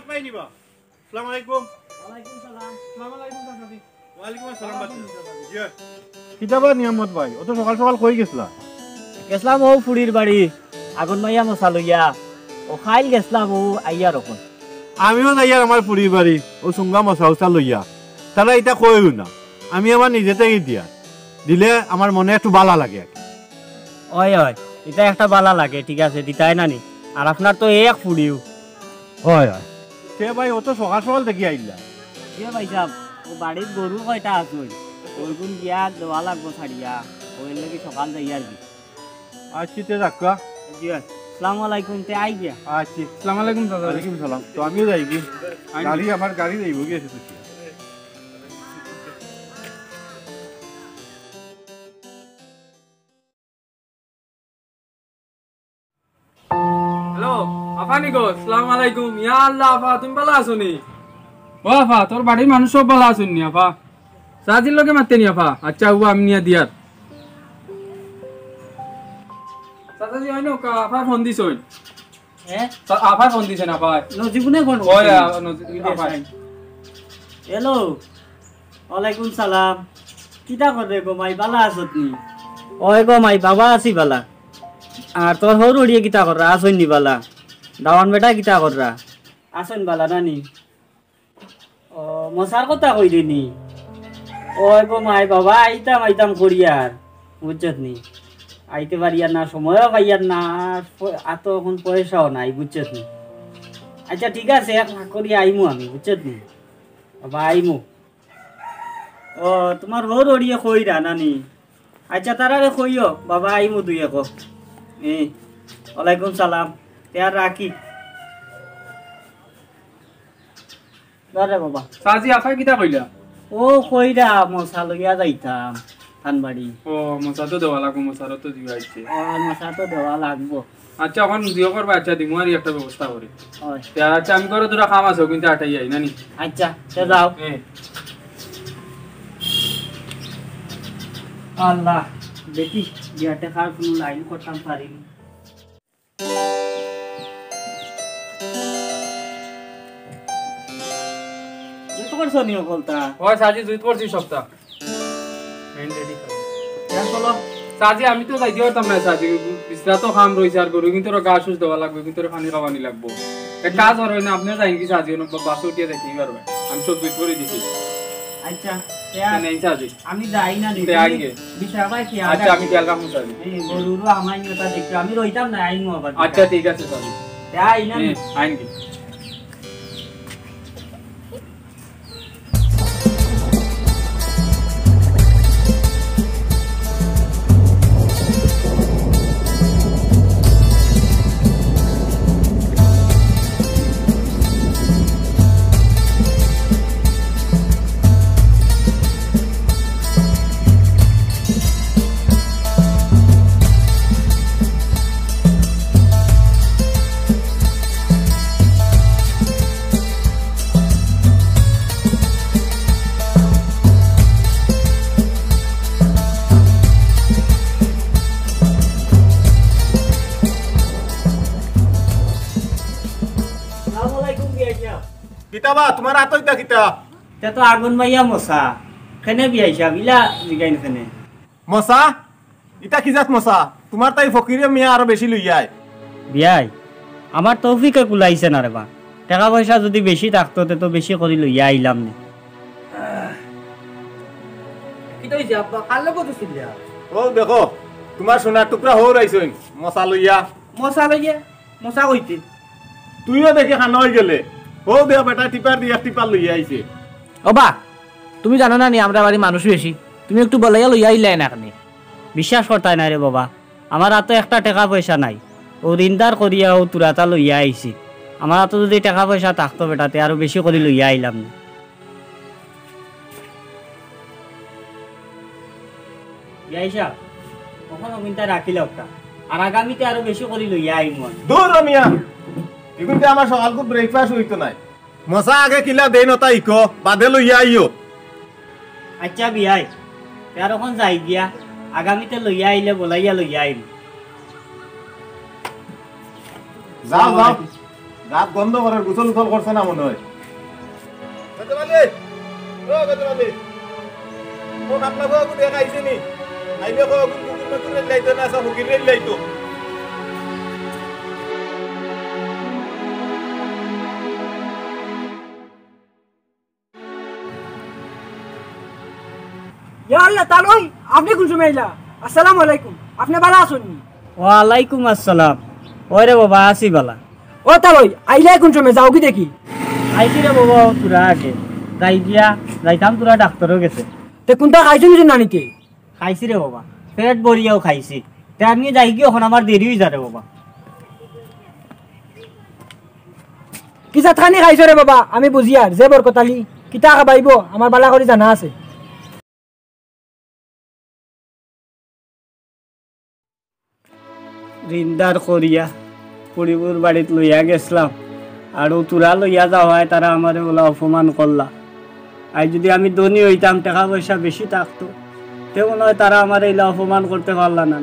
নিয়ামত ভাই নিবা আসসালামু আলাইকুম ওয়ালাইকুম সালাম আসসালামু আলাইকুম চাচা ওয়ালাইকুম আসসালাম বাচ্চা কিতাবা নিয়ামত ভাই অত সকাল সকাল কই গেছলা গেছলাম ও ফুড়ির বাড়ি আগুন মাইয়া মশা লইয়া ও খাইল গেছলাম ও আইয়া রকম আমিও যাইয়ার আমার পুরীর বাড়ি ও সুঙ্গা মশা উসা লইয়া তারা এটা কইও না আমি আমার নিজেতেই দিয়া দিলে আমার মনে একটু বালা লাগে ওই ওই এটা একটা বালা লাগে ঠিক আছে দিতাই নানি আর আপনার তো এক ফুড়িও হয় হয় সে ভাই অত সকাল সকাল দেখি আইলা এ ভাই সাহেব ও বাড়ির গরু কয়টা আছে ওইগুন গিয়া দেওয়া লাগবো ছাড়িয়া ওই লাগি সকাল যাই আর কি আচ্ছা তে রাখা জি আসসালামু আলাইকুম তে আই গিয়া আচ্ছা আসসালামু আলাইকুম দাদা ওয়ালাইকুম সালাম তো আমিও যাই কি গাড়ি আমার গাড়ি যাইব গেছে তো হ্যালো আফানি গো আসসালামু আলাইকুম ইয়া আল্লাহ আফা তুমি ভালো আছো নি ও আফা তোর বাড়ির মানুষ সব ভালো আছেন নি আফা সাজির লোকে মারতে নি আফা আচ্ছা ও আমি নিয়ে দিয়ার সাজাজি হয় না আফা ফোন দিছ হ্যাঁ আফা ফোন দিছেন আফা নজিবুনে ফোন ওই আফা হ্যালো ওয়ালাইকুম সালাম কিটা করে গো মাই বালা আছত নি ওই গো মাই বাবা আছি বালা আর তোর হর উড়িয়ে কিতা কররা আসন নি বালা দাওয়ান বেটা কিতা কররা আসন বালা নানি ও মশার কথা কই দিনি ওই গো মাই বাবা আইতাম করিয়ার বুঝছত নি আইতে পারিয়ার না সময়ও পাইয়ার না আর তো এখন পয়সাও নাই বুঝছত নি আচ্ছা ঠিক আছে এক ভাগ করি আইমু আমি বুঝছত নি বাবা আইমু ও তোমার হর উড়িয়ে কইরা নানি আচ্ছা তারারে কইও বাবা আইমু দুই এক ওয়ালাইকুম সালাম তেয়ার রাখি দাদা বাবা সাজি আফা কিটা কইলা ও কইরা মশা লইয়া যাইতাম থানবাড়ি ও মশা তো দেওয়া লাগবো মশারও তো দিবা আইছে মশা তো দেওয়া লাগবো আচ্ছা এখন দিও করবা আচ্ছা দিমু আর একটা ব্যবস্থা করে হয় আচ্ছা আমি করে তোরা কাম আছে কিন্তু আটাই আই নানি আচ্ছা সে যাও আল্লাহ দেখি বিয়াতে খার কোনো লাইন করতাম পারিনি করছো নিও বলতা ওই সাজি দুই পড়ছি সপ্তাহ মেইন রেডি কর চলো সাজি আমি তো যাই দিওতাম না সাজি বিছরা তো কাম রইছে আর গরু কিন্তু গা সুস দেওয়া লাগবে কিন্তু পানি খাওয়ানি লাগবো এক কাজ হরই না আপনি যাই কি সাজি বাস উঠিয়ে দেখি পারবে আমি সব দুই করে দিছি আচ্ছা নেই সাজি আমি যাই না নিতে আগে বিছাবাই কি আচ্ছা আমি খেয়াল রাখবো সাজি এই গরুরও আমাই নিতা দেখি আমি রইতাম না আইনু আবার আচ্ছা ঠিক আছে সাজি তাই না আইন কি কিতাবা তোমার আতইতা কিতা তে তো আগুন মাইয়া মশা কেনে বিয়াইছা বিলা জিগাইন কেনে মশা ইটা কি জাত মশা তোমার তাই ফকিরে মিয়া আরো বেশি লইয়াই বিয়াই আমার তৌফিকে কুলাইছে না রে বা টাকা পয়সা যদি বেশি থাকতো তে তো বেশি করি লইয়া আইলাম না কিটা হইছে আব্বা কাল কত ছিলা ও দেখো তোমার সোনার টুকরা হো রাইছইন মশা লইয়া মশা কইতে তুইও দেখি খান হয়ে গেলে ও দে বেটা টিপার দিয়া টিপার লইয়া আইছে ও বা তুমি জানো না নি আমরা বাড়ি মানুষ বেশি তুমি একটু বলাইয়া লইয়া আইলাই না এখানে বিশ্বাস করতাই না রে বাবা আমার হাতে একটা টাকা পয়সা নাই ও ঋণদার করিয়া ও তুরাতা লইয়া আইছি আমার হাতে যদি টাকা পয়সা থাকতো বেটাতে আরো বেশি করে লইয়া আইলাম না আইসা কখনো মিনটা রাখিল একটা আর আগামীতে আরো বেশি করে লইয়া আইম দূর রমিয়া এগুনতে আমার সকালকু ব্রেকফাস্ট হইতো নাই মশা আগে কিলা দেই নতা ইকো বাদে লইয়া আইও আচ্ছা বিয়াই আর এখন যাই গিয়া আগামীতে লইয়া আইলে বলাইয়া লইয়া আইম যাও যাও রাত বন্ধ করে গোসল উসল করছে না মনে হয় ফোন আপনাকে দেখা আইসে নি আইলে কুকুর লাইতো না সব হুকির লাইতো ইয়া আল্লাহ তালই আপনি কোন সময় আইলা আসসালামু আলাইকুম আপনি ভালো আছেন ওয়ালাইকুম আসসালাম ওই রে বাবা আসি বালা ও তালই আইলা কোন সময় যাও কি দেখি আইছি রে বাবা তোরা আগে যাইতাম তোরা ডাক্তারও গেছে তে কোনটা খাইছো কিছু না নিতে খাইছি রে বাবা পেট ভরিয়াও খাইছি তে আমি যাই কি এখন আমার দেরি হয়ে যাবে বাবা কিসা থানি খাইছো রে বাবা আমি বুঝি আর যে বরকতালি কিতা খাবাইব আমার বালা করে জানা আছে রিন্দার করিয়া পরিবুর বাড়িত লইয়া গেছিলাম আর তোরা লইয়া যাওয়ায় তারা আমার ওলা অপমান করলা আর যদি আমি ধনী হইতাম টাকা পয়সা বেশি থাকতো তে মনে হয় তারা আমার এইলা অপমান করতে পারলা না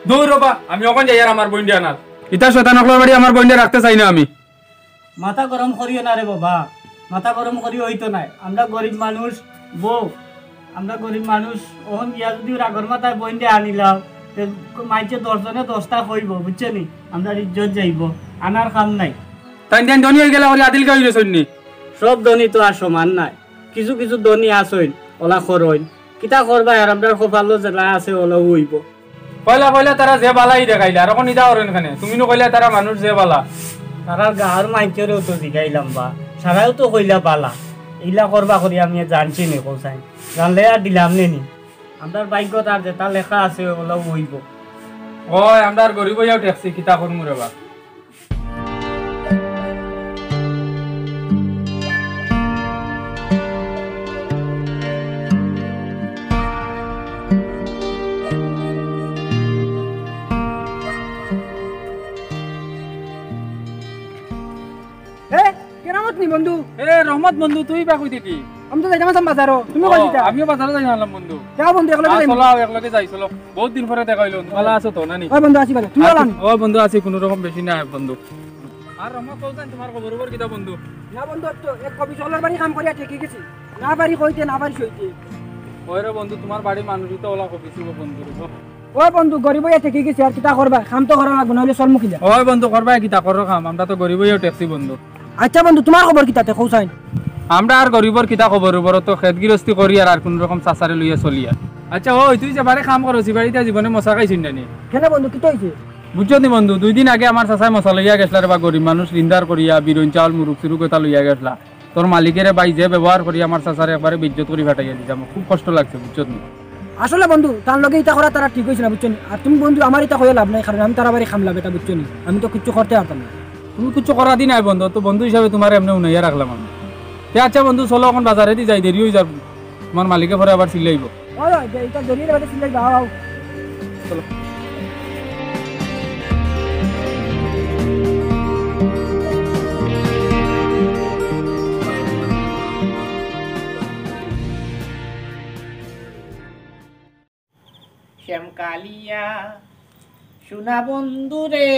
দূর বাবা আমি ওখানে যাই আর আমার বইন্ডে আনার ইতা শতানকলার বাড়ি আমার বইন্ডে রাখতে চাই না আমি মাথা গরম করিও না রে বাবা মাথা গরম করিও হইতো নাই আমরা গরিব মানুষ বউ আমরা গরিব মানুষ ওখান গিয়া যদি রাগর মাথায় বইন্ডে আনিলাম মাইছে 10 জনে 10টা কইব বুঝছে নি আমরা ইজ্জত যাইব আনার কাম নাই তাই দেন ধনী হয়ে গেলে ওরে আদিল কা হইলে সৈন্য সব ধনী তো আর সমান নাই কিছু কিছু ধনী আসইন ওলা করইন কিতা করবা আর আমরা কপালো জেলা আছে ওলা হইব পয়লা তারা যে বালাই দেখাইলে আর এখন ইদা করেন এখানে তুমি নো কইলা তারা মানুষ যে বালা তারা গাঁর মাইচেরও তো জিগাইলাম বা সারাও তো কইলা বালা এইলা করবা করি আমি জানছি নি কোসাই জানলে আর দিলাম নি আমরা ভাগ্যত আর যেটা লেখা আছে ওলা হইব ওই আমরা আর গরিব হইয়াও ট্যাক্সি কিতা করমু রে বা এ কেরামত নি বন্ধু এ রহমত বন্ধু তুই বা কই দেখি আমি তো যাইতাম আসাম বাজারও তুমি কই দিতা আমিও বাজারে যাই আনলাম বন্ধু যাও বন্ধু একলা যাই চলো একলগে যাই চলো বহুত দিন পরে দেখা হইলো ভালো আছো তো নানি ওই বন্ধু আসি বালে তুমি বলান ও বন্ধু আছি কোনো রকম বেশি না বন্ধু আর রহমত কইছেন তোমার খবর কিতা বন্ধু না বন্ধু তো এক কবি চলার বাড়ি কাম করিয়া ঠিকই গেছি না বাড়ি কইতে না বাড়ি সইতে ওই রে বন্ধু তোমার বাড়ি মানুষই তো ওলা কবি ছিল বন্ধু রে ও বন্ধু গরিব হইয়া ঠিকই গেছি আর কিতা করবা কাম তো করা লাগবে নইলে চল মুখিলা ওই বন্ধু করবা কিতা করো কাম আমরা তো গরিব হইও ট্যাক্সি বন্ধু আচ্ছা বন্ধু তোমার খবর কিতাতে কৌসাইন আমরা আর গরিবর কিতা খবর উপর তো খেত গৃহস্থী করি আর কোন রকম চাচারে লইয়া চলি আর আচ্ছা ওই তুই যে বাড়ি কাম করছি বাড়িতে জীবনে মশা খাইছিস নানি কেন বন্ধু কি হইছে বুঝছো নি বন্ধু 2 দিন আগে আমার চাচাই মশা লইয়া গেছলা রে বা গরিব মানুষ রিন্দার করিয়া বিরন চাউল মুরুক সুরুক কথা লইয়া গেছলা তোর মালিকের বাই যে ব্যবহার করি আমার চাচারে একবারে বিজ্জত করে ফাটাইয়া দিছে আমার খুব কষ্ট লাগছে বুঝছো নি আসলে বন্ধু তার লগে ইটা করা তারা ঠিক হইছে না বুঝছো নি আর তুমি বন্ধু আমার ইটা কইয়া লাভ নাই কারণ আমি তারা বাড়ি খামলাম এটা বুঝছো নি আমি তো কিছু করতে পারতাম না তুমি কিছু করা দি নাই বন্ধু তো বন্ধু হিসাবে তোমার এমনি উনাইয়া রাখলাম আমি আচ্ছা বন্ধু চলো এখন বাজারে দি যাই দেরি হয়ে যাব তোমার মালিকে পরে আবার সিলাইব ওই এটা জরিয়ে বাড়ি সিলাই দাও চলো শ্যামকালিয়া সোনা বন্ধু রে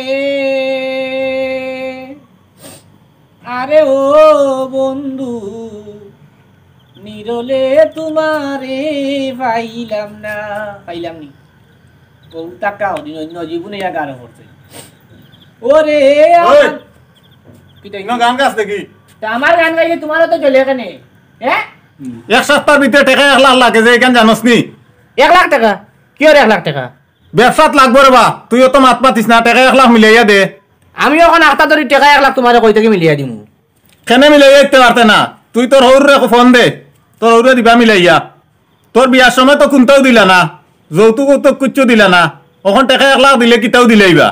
আরে ও বন্ধু নিরলে তোমারে পাইলাম না পাইলাম নি ও টাকা অন্য জীবনে গারো করছে ওরে গান গাছ দেখি তা আমার গান গাইলে তোমারও তো চলে এখানে হ্যাঁ এক সপ্তাহের ভিতরে টাকা 1 লাখ লাগে যে এখান জানোস নি 1 লাখ টাকা কি আর 1 লাখ টাকা ব্যবসাত লাগবো রে বা তুইও তো মাত পাতিস না টাকা 1 লাখ মিলাইয়া দে আমি এখন আটটা ধরি টাকা 1 লাখ তোমার কই থেকে মিলিয়ে দিমু কেন মিলাইয়া দিতে পারতে না তুই তোর হৌরে ফোন দে তোর হৌরে দিবা মিলাইয়া তোর বিয়ার সময় তো কোনটাও দিলা না যৌতুক তো কিচ্ছু দিলা না ওখান টাকা 1 লাখ দিলে কিটাও দিলাইবা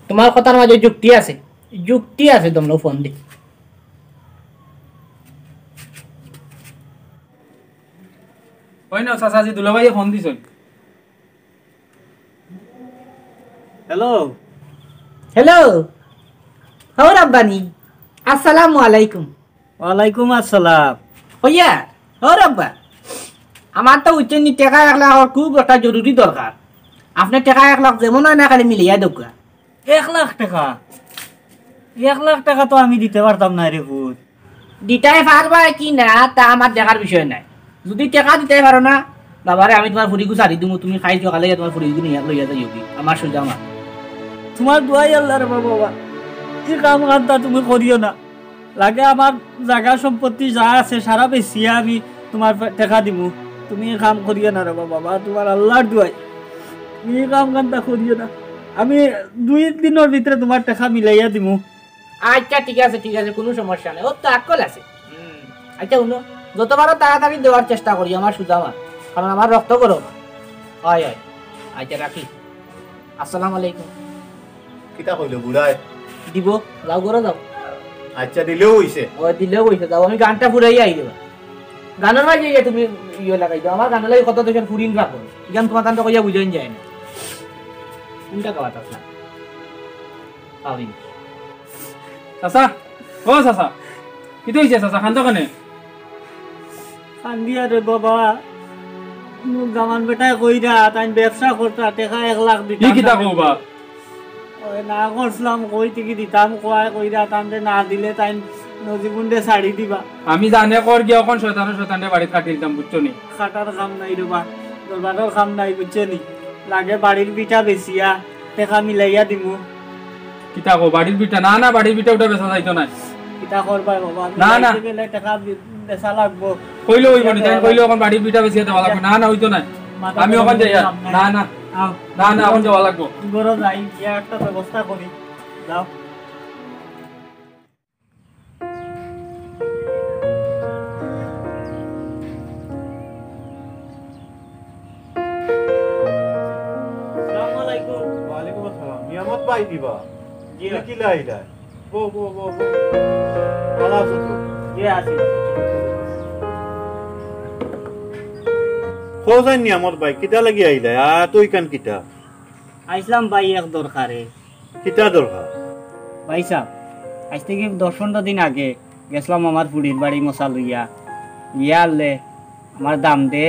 তোমার কথার মাঝে যুক্তি আছে তোমরা ফোন দে ওই না চাচাজি দুলাভাই ফোন দিছই হ্যালো হ্যালো হো রাব্বানি আসসালামু আলাইকুম ওয়ালাইকুম আসসালাম হইয়া হো রাব্বা আমার তো উচ্চনি টাকা 1 লাখ খুব একটা জরুরি দরকার আপনি টাকা 1 লাখ যেমন হয় না খালি মিলিয়ে দোকা 1 লাখ টাকা 1 লাখ টাকা তো আমি দিতে পারতাম না রে ভূত। দিতাই পারবা কি না তা আমার দেখার বিষয় নাই। যদি টাকা দিতে পারো না বাবারে আমি তোমার ফুরিগু ছাড়ি দিমু, তুমি খাই সকালে তোমার ফুরিগু নিয়ে লইয়া যাই আমার সোজা আমার। তোমার দোয়াই আল্লাহ রে বাবা, এই কাম কাজটা তুমি করিও না। লাগে আমার জায়গা সম্পত্তি যা আছে সারা বেশিয়া আমি তোমার টাকা দিমু, তুমি এই কাম করিও না রে বাবা, তোমার আল্লাহর দোয়াই তুমি এই কাম কাজটা করিও না। আমি 2 দিনের ভিতরে তোমার টাকা মিলাইয়া দিমু। আচ্ছা ঠিক আছে কোনো সমস্যা নেই, ও তো আকল আছে। আচ্ছা শুনো, যত পারো তাড়াতাড়ি দেওয়ার চেষ্টা করি আমার সুজা আমার, কারণ আমার রক্ত করো। হয় হয়, আচ্ছা রাখি, আসসালামু আলাইকুম। কিতা কইলো বুড়াই? দিব, যাও করো যাও। আচ্ছা দিলেও হইছে। ও দিলেও হইছে, যাও আমি গানটা ফুরাই আই দেবা। গানের মাঝে তুমি ইয়ে লাগাই দাও, আমার গানের লাগে কত দেখেন ফুরিন রাখো, গান তোমার গানটা কইয়া বুঝাইন যায় না। কোনটা কথা না আবিন চাচা, ও চাচা, কি হইছে চাচা? খান দোকানে কান্দিয়া রে বাবা, মোক জামান বেটাই কইরা তাই ব্যবসা করতা, টাকা 1 লাখ কি দিতাম। কিতা কবা? ওই না করছিলাম, কই থেকে দিতাম, কইরা তানতে না দিলে তাই নজিবুন্ডে ছাড়ি দিবা। আমি জানে কর গিয়ে এখন শয়তানে বাড়ি কাটি দিতাম, বুঝছো নি? খাটার কাম নাই রে বা, দরবারের কাম নাই, বুঝছো নি? লাগে বাড়ির পিঠা বেচিয়া টাকা মিলাইয়া দিমু। কিতা কো বাড়ির বিটা? না না, বাড়ির বিটা ওটা বেচা যাইতো না। কিতা করবাই বাবা, না, না। মিলাইতে গেলে টাকা বেচা লাগবো। কইলো হইব নি? তাই কইলো এখন বাড়ির বিটা বেচিয়া দেওয়া লাগবে। না না, হইতো না। আমি ওখান যাই। না না আও, না না, এখন যাওয়া লাগবো। গরো যাই, গিয়া একটা ব্যবস্থা করি। যাও। আসসালামু আলাইকুম। ওয়ালাইকুম আসসালাম। নিয়ামত ভাই দিবা? জি কি লাইলা? বো বো বো বো। ভালো আছো তো? জি আছি। খোঁজাই নিয়ামত ভাই, কিতা লাগি আইলা? তুই কান কিতা? আইসলাম ভাই এক দরকারে। কিতা দরকার? ভাই সাহেব, আজ থেকে 10-15 দিন আগে গেছিলাম আমার বুড়ির বাড়ি মশা লইয়া। গিয়া আনলে আমার দাম দে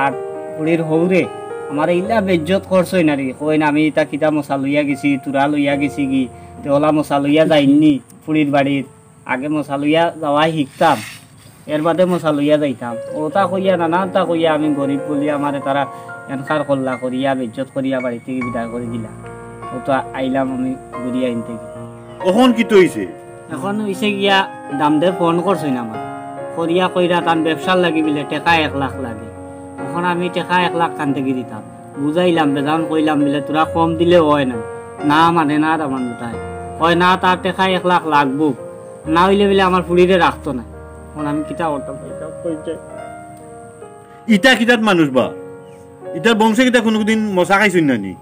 আর বুড়ির হৌরে আমার ইলা বেজ্জত খরচই না রে। কই না আমি তা কিতা মশা লইয়া গেছি, তুরা লইয়া গেছি কি, তেওলা মশা লইয়া যাইনি বুড়ির বাড়ির। আগে মশা লইয়া যাওয়াই শিখতাম, এর বাদে মশা লইয়া যাইতাম। ওটা কইয়া নানানটা কইয়া আমি গরিব বলি আমার তারা এনখার করলা করিয়া বেজ্জত করিয়া বাড়ি থেকে বিদায় করে দিলা। ওটা আইলাম আমি ঘুরি আইন থেকে। ওখন কি তৈছে? এখন হইছে গিয়া দামদের ফোন করছই না আমার, করিয়া কইরা তান ব্যবসার লাগি বিলে টাকা 1 লাখ লাগে। এখন আমি টাকা 1 লাখ কান থেকে দিতাম, বুঝাইলাম বেজান কইলাম বিলে তোরা কম দিলে হয় না। না মানে না আমার তাই হয় না, তার টাকা 1 লাখ লাগবো, না হইলে বিলে আমার ফুড়িরে রাখতো না। এখন আমি কিতা করতাম? ইটা কিতাত মানুষ বা? ইটার বংশে কিতা কোনোদিন মশা খাইছই না নি?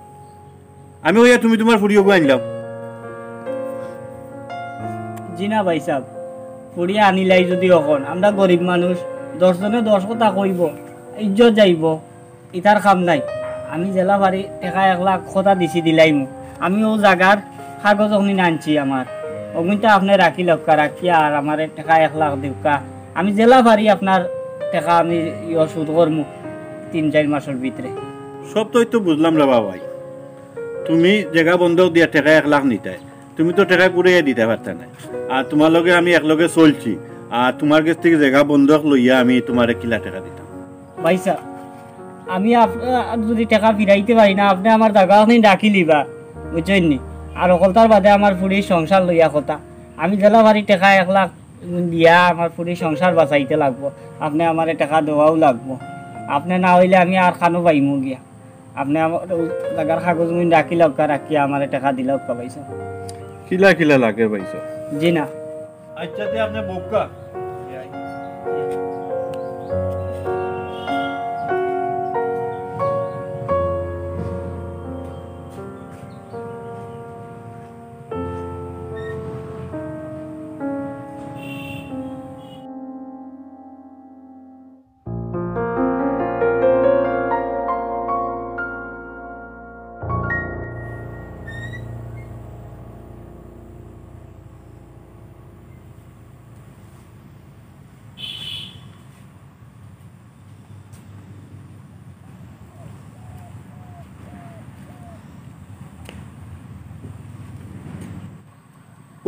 আমি ওইয়া তুমি তোমার ফুড়িও আনলাম। জি না ভাই সাহেব, ফুড়িয়া আনিলাই যদি এখন আমরা গরিব মানুষ, 10 জনে 10 কথা কইব, ইজ্জত যাইব, ইতার কাম নাই। আমি জেলা বাড়ি টাকা 1 লাখ কথা দিছি দিলাইমু। আমি ও জায়গার কাগজ অগ্নি আনছি আমার, অগ্নিটা আপনি রাখি লক্কা রাখিয়া আর আমার টাকা 1 লাখ দিউকা। আমি জেলা বাড়ি আপনার টাকা আমি সুদ করমু 3-4 মাসের ভিতরে। সব তো বুঝলাম রে ভাই, তুমি জায়গা বন্ধক দিয়া টাকা 1 লাখ নিতে, তুমি তো টাকা পুড়িয়ে দিতে পারত না। আর তোমার লগে আমি একলগে চলছি, আর তোমার কাছ থেকে জায়গা বন্ধক লইয়া আমি তোমার কিলা টাকা দিতাম। ভাই সাহেব, আমি আপনার যদি টাকা ফিরাইতে পারি না, আপনি আমার জায়গা আপনি রাখি লিবা, বুঝছেন নি? আর অকলতার বাদে আমার ফুড়ির সংসার লইয়া কথা, আমি জেলা বাড়ি টাকা 1 লাখ দিয়া আমার ফুড়ির সংসার বাঁচাইতে লাগবো, আপনি আমার টাকা দেওয়াও লাগবো। আপনি না হইলে আমি আর খানো পাইমু গিয়া। আপনি আমার জায়গার কাগজ রাখি লক্কা রাখিয়া আমার টাকা দিলেও পাইছ। কিলা কিলা লাগে পাইছ? জি না। আচ্ছা তে আপনি বক্কা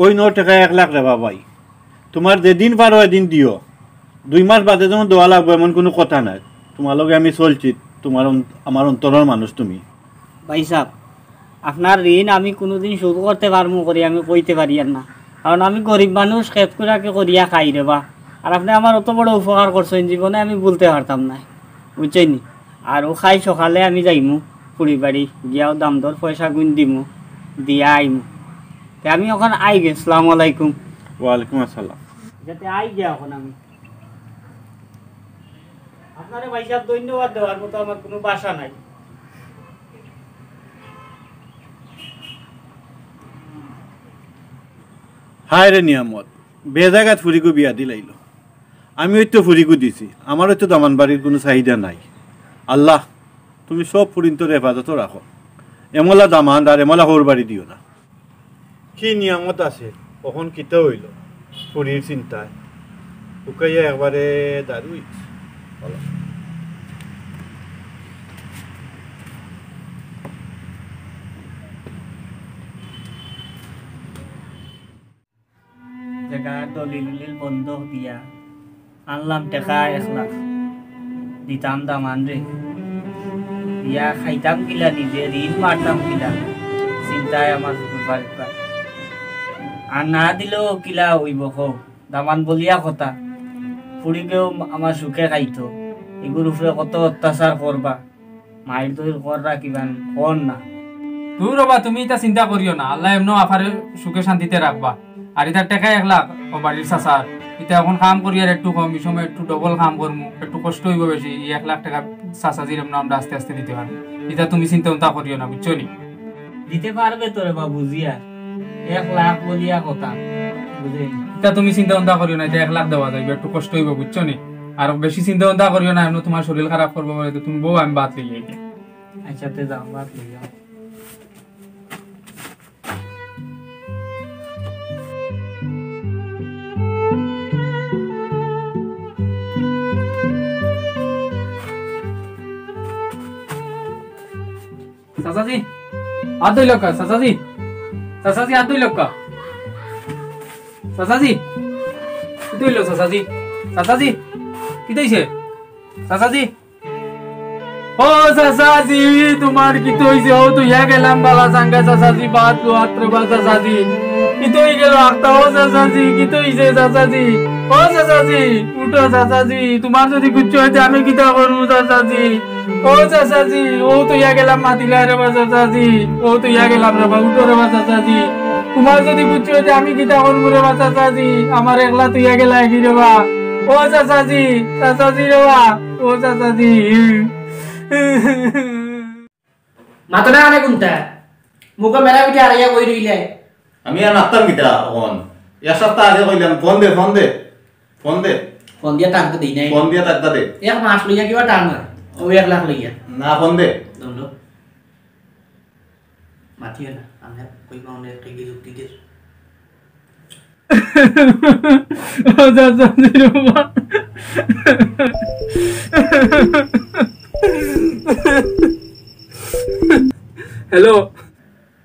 ওই 9 টাকা 1 লাখ রে বাবাই তোমার যেদিন পারো এদিন দিও 2 মাস বাদে যখন দেওয়া লাগবে এমন কোনো কথা নাই তোমার লগে আমি চলছি আমার অন্তরের মানুষ তুমি ভাই সাহেব আপনার ঋণ আমি কোনোদিন শোধ করতে পারবো করি আমি কইতে পারি আর না কারণ আমি গরিব মানুষ খেত করে করিয়া খাই রে বা আর আপনি আমার অত বড় উপকার করছেন জীবনে আমি বলতে পারতাম না বুঝছেন নি আর ও খাই সকালে আমি যাইমু পুরি বাড়ি গিয়াও দাম দর পয়সা গুণ দিমু দিয়া আইমু আমি ওখানে আই গে আসসালামু আলাইকুম ওয়ালাইকুম আসসালাম যাতে আই গিয়া এখন আমি আপনারে ভাই সাহেব ধন্যবাদ দেওয়ার মতো আমার কোনো ভাষা নাই হায় রে নিয়ামত বেজাগাত ফুরিকু বিয়া দিলাইল আমি ওই তো ফুরিকু দিছি আমার তো দামান বাড়ির কোনো চাহিদা নাই আল্লাহ তুমি সব ফুরিন্তর হেফাজত রাখো এমলা দামান আর এমলা হোর বাড়ি দিও না কি নিয়ামত আছে কখন কিতে হইল ফুরির চিন্তায় উকাইয়া একবারে দারুই জায়গার দলিল বন্ধক দিয়া আনলাম টাকা 1 লাখ দিতাম দামান রে দিয়া খাইতাম কিলা নিজে ঋণ মারতাম কিলা চিন্তায় আমার আর না দিলেও কিলা হইব হোক দামান বলিয়া কথা ফুড়িকেও আমার সুখে খাইতো এগুলোর উপরে কত অত্যাচার করবা মায়ের দইর কররা কিবান কর না তুই রবা তুমি এটা চিন্তা করিও না আল্লাহ এমন আফারে সুখে শান্তিতে রাখবা আর এটা টাকা 1 লাখ ও বাড়ির চাচার এটা এখন কাম করি আর একটু কম সময় একটু ডবল কাম করবো একটু কষ্ট হইব বেশি 1 লাখ টাকা চাচাজির এমন আমরা আস্তে আস্তে দিতে পারবো এটা তুমি চিন্তা করিও না বুঝছো নি দিতে পারবে তোরে বা বুঝিয়া 1 লাখ বলিয়া কথা বুঝলি এটা তুমি চিন্তা করিও না এটা 1 লাখ দেওয়া যাইবে একটু কষ্ট হইব বুঝছো নি আর বেশি চিন্তা করিও না এমন তোমার শরীর খারাপ করবো বলে তুমি বউ আমি বাদ লইয়ে আচ্ছা তে যাও বাদ লইয়া চাচাজি হাত ধুই লোক চাচাজি হাত ধুই লোক চাচাজি কি ধুইল চাচাজি কি ধুইছে চাচাজি ও চাচাজি তোমার কি ধুইছে ও তুই গেলাম বালা সাঙ্গা চাচাজি বাত লো আত্র বা চাচাজি কি ধুই গেল আত্তা ও চাচাজি কি ধুইছে চাচাজি ও চাচাজি উঠো চাচাজি তোমার যদি কিচ্ছু হইতে আমি কি তা করবো চাচাজি ও চাচাজি ও তুইয়া গেলাম মাতিলা রে বা চাচাজি ও তুইয়া গেলাম রে বা উঠো রে বা চাচাজি তোমার যদি কিচ্ছু হইতে আমি কি তা করবো রে বা চাচাজি আমার একলা তুইয়া গেলা কি রে বা ও চাচাজি রে বা ও চাচাজি মাতনা আনে কোনটা মুখে মেলা পিঠে আড়াইয়া কই রইলে আমি আর নাচতাম কিতা এখন 1 সপ্তাহ আগে কইলাম ফোন দে ফোন দিয়া টাকা দেই নাই ফোন দিয়া টাকা দে 1 মাস লইয়া কিবা টান না ও 1 লাখ লইয়া না ফোন দে দন্ড মাতিও না আমি কই পাউনে কি যুক্তি দে ও চাচাজি রে বা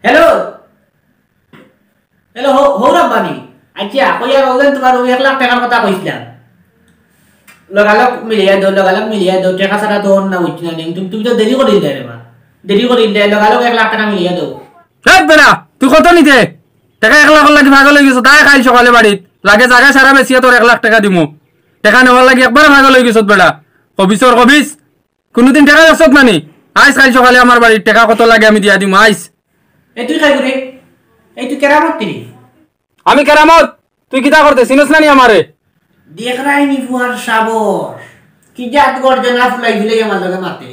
হ্যালো হো রাব্বানি আচ্ছা কইয়া বলেন তোমার 1 লাখ টাকার কথা কইছিলাম লগালগ মিলিয়া দাও টাকা ছাড়া তো না উঠি না তুমি তো দেরি করে দিলে রে মা দেরি করে দিলে লগালগ 1 লাখ টাকা মিলিয়া দাও হেট বেড়া তুই কত নিতে টাকা 1 লাখ লাগি ভাগ লই গেছ তাই খাই সকালে বাড়িত লাগে জায়গা সারা বেশি তোর 1 লাখ টাকা দিমু টাকা নেওয়ার লাগি একবার ভাগ লই গেছ বেড়া কবিস কোনদিন টাকা আসত মানি আইস খাই সকালে আমার বাড়ির টাকা কত লাগে আমি দিয়া দিমু আইস এই তুই খাই করে এই তুই কেরামত তিরি আমি কেরামত তুই কিতা করতে চিনস না নি আমারে দেখ রাইনি ফুয়ার সাবর কি জাত গর্জনা ফুলাই ফুলাই আমার লগে মাতে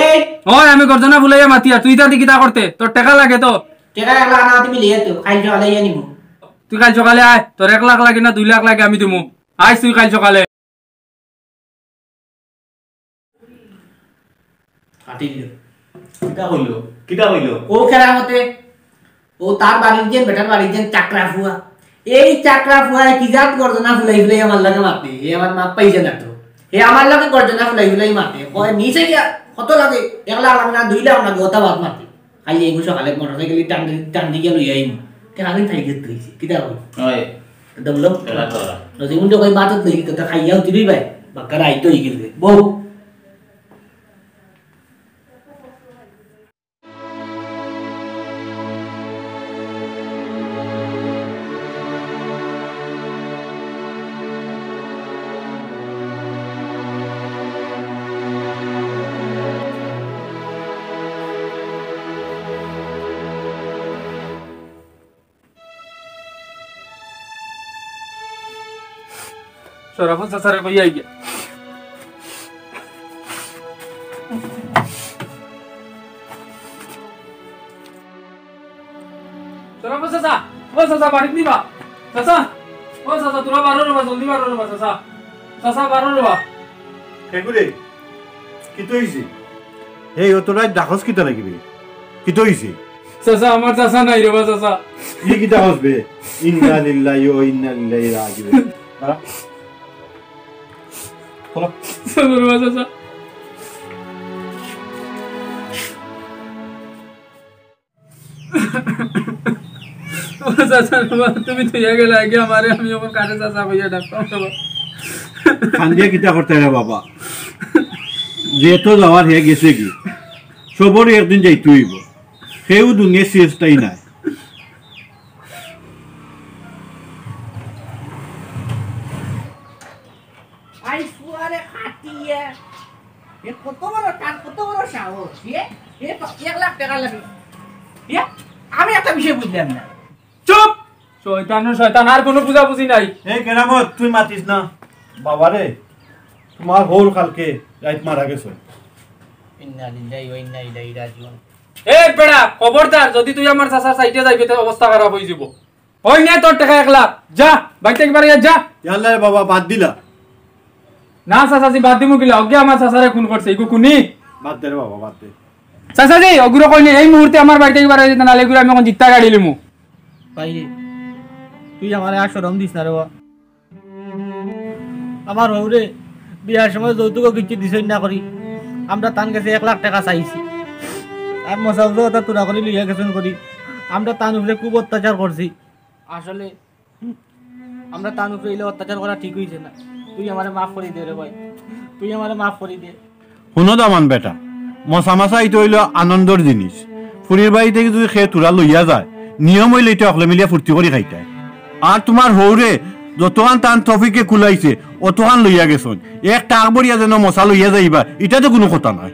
এই ওই আমি গর্জনা ফুলাইয়া মাতি আর তুই তাদি কিতা করতে তোর টাকা লাগে তো টাকা 1 লাখ না তুমি লিয়ে তো কাল সকালে নিমু তুই কাল সকালে আয় তোর 1 লাখ লাগে না 2 লাখ লাগে আমি দিমু আইস তুই কাল সকালে কাটিল কিটা কইলো ও কেরামতে ও তার বাড়ির যে বেটার বাড়ির যে চাকরা ফুয়া এই চাকরা ফুয়া কি জাত গর্জনা ফুলাই ফুলাই আমার লগে মাতে এ আমার মাপ পাইছে না তো এ আমার লগে গর্জনা ফুলাই ফুলাই মাতে কয় নিচে গিয়া কত লাগে 1 লাখ না 2 লাখ না গোটা বাদ মাতে খালি এগুলো সকালে মোটরসাইকেল টান দিয়ে লই আইম টানি থাই গেত কইছি কিটা হল হয় দমলো এলা তোরা নজিমুন তো কই বাতত লই তো খাইয়া উঠি ভাই বাক্কা রাইতো হই গেল বউ শরাফত চাচারে কই আই গিয়া শরাফত চাচা ও চাচা বাড়ি নিবা চাচা ও চাচা তোরা বারো রবা জলদি বারো রবা চাচা চাচা বারো রবা কেগুরে কি তো হইছে এই তোরা ডাকস কিতা লাগিবি কি তো হইছে চাচা আমার চাচা নাই রবা চাচা ই কিতা হসবে ইন্না লিল্লাহি ওয়া ইন্না ইলাইহি রাজিউন তারা চলো চলো রবা চাচা ও চাচা রবা তুমি তো গেলে আগে আমারে আমি ওকে কারে চাচা ভাইয়া ডাকতাম রবা খান্দিয়া কিতা করতে রে বাবা যেহেতু যাওয়ার হে গেছে কি সবরই একদিন যাইতে হইব সেও দুনিয়া শেষটাই নাই আই ফুয়ারে খাটিয়া এ কত বড় টান কত বড় সাহস এ 1 লাখ টাকা লাগে আমি একটা বিষয় বুঝলাম না চুপ শয়তান আর কোনো পূজা বুঝি নাই এই কেরামত তুই মাতিস না বাবারে তোমার হোর কালকে রাত মারা গেছে ইন্না লিল্লাহি ওয়া ইন্না ইলাইহি রাজিউন এ বেড়া খবরদার যদি তুই আমার চাচার সাইডে যাইবি তো অবস্থা খারাপ হয়ে যাব ওই নে তোর টাকা 1 লাখ যা বাইতে একবারে যা আল্লাহ রে বাবা বাদ দিলা না চাচাজি বাদ দিমু কিলা অগে আমার চাচারে খুন করছে ইগো খুনি বাদ দে রে বাবা বাদ দে চাচাজি অগুরো কইনি এই মুহূর্তে আমার বাড়িতে একবারে যেতে নালে গুলো আমি এখন জিত্তা গাড়ি লিমু ভাই তুই আমারে আর শরম দিস না রে বাবা আমার হউরে বিয়ার সময় যৌতুক কিছু দিছই না করি আমরা তান কাছে 1 লাখ টাকা চাইছি আর মশাউজো তা তুরা করি লিয়া গেছন করি আমরা তান উপরে খুব অত্যাচার করছি আসলে আমরা তান উপরে ইলে অত্যাচার করা ঠিক হইছে না তুই আমারে মাফ করে দে রে ভাই তুই আমারে মাফ করে দে শুনো দামান বেটা মশা মাছা ইটো হইল আনন্দর জিনিস ফুরির বাড়ি থেকে যদি খেয়ে তুরা লইয়া যায় নিয়ম হইলে এটা অকলে মিলিয়া ফুর্তি করে খাইতায় আর তোমার হৌরে যতখান টান ট্রফিকে কুলাইছে অতখান লইয়া গেছন এক টাক বড়িয়া যেন মশা লইয়া যাইবা এটা তো কোনো কথা নয়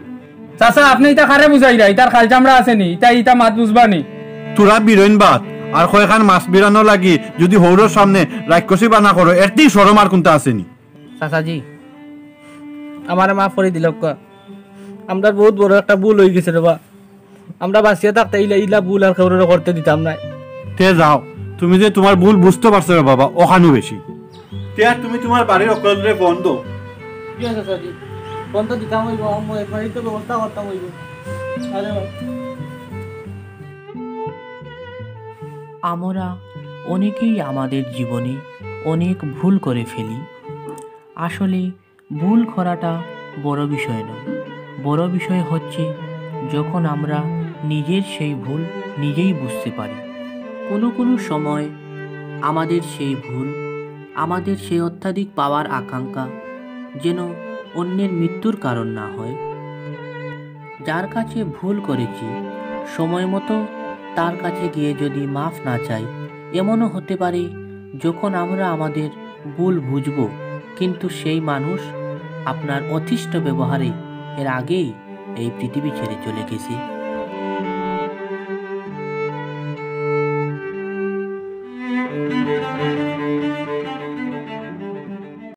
চাচা আপনি ইটা খারে বুঝাই রা ইটার খাল চামড়া আছে নি ইটা মাত বুঝবানি তোরা বিরইন বাদ আর কয়খান মাছ বিরানো লাগি যদি হৌরর সামনে রাক্ষসী বানা করো এরতেই সরম আর কোনটা আসেনি চাচাজি আমারে মাফ করে দিল আমরা বহুত বড় একটা ভুল হয়ে গেছে রে বা আমরা বাঁচিয়ে থাকতে ইলা ভুল আর কেউ করতে দিতাম না তে যাও তুমি যে তোমার ভুল বুঝতে পারছো রে বাবা ওখানো বেশি তে আর তুমি তোমার বাড়ির অকলরে বন্ধ কি আছে চাচাজি বন্ধ দিতাম হইব আমি একবারই তো ব্যবস্থা করতাম হইব আরে ভাই আমরা অনেকেই আমাদের জীবনে অনেক ভুল করে ফেলি আসলে ভুল করাটা বড় বিষয় নয় বড় বিষয় হচ্ছে যখন আমরা নিজের সেই ভুল নিজেই বুঝতে পারি কোনো সময় আমাদের সেই ভুল আমাদের সেই অত্যাধিক পাওয়ার আকাঙ্ক্ষা যেন অন্যের মৃত্যুর কারণ না হয় যার কাছে ভুল করেছি সময় মতো তার কাছে গিয়ে যদি মাফ না চাই এমনও হতে পারে যখন আমরা আমাদের ভুল বুঝব কিন্তু সেই মানুষ আপনার অতিষ্ঠ ব্যবহারে এর আগেই এই পৃথিবী ছেড়ে চলে গেছে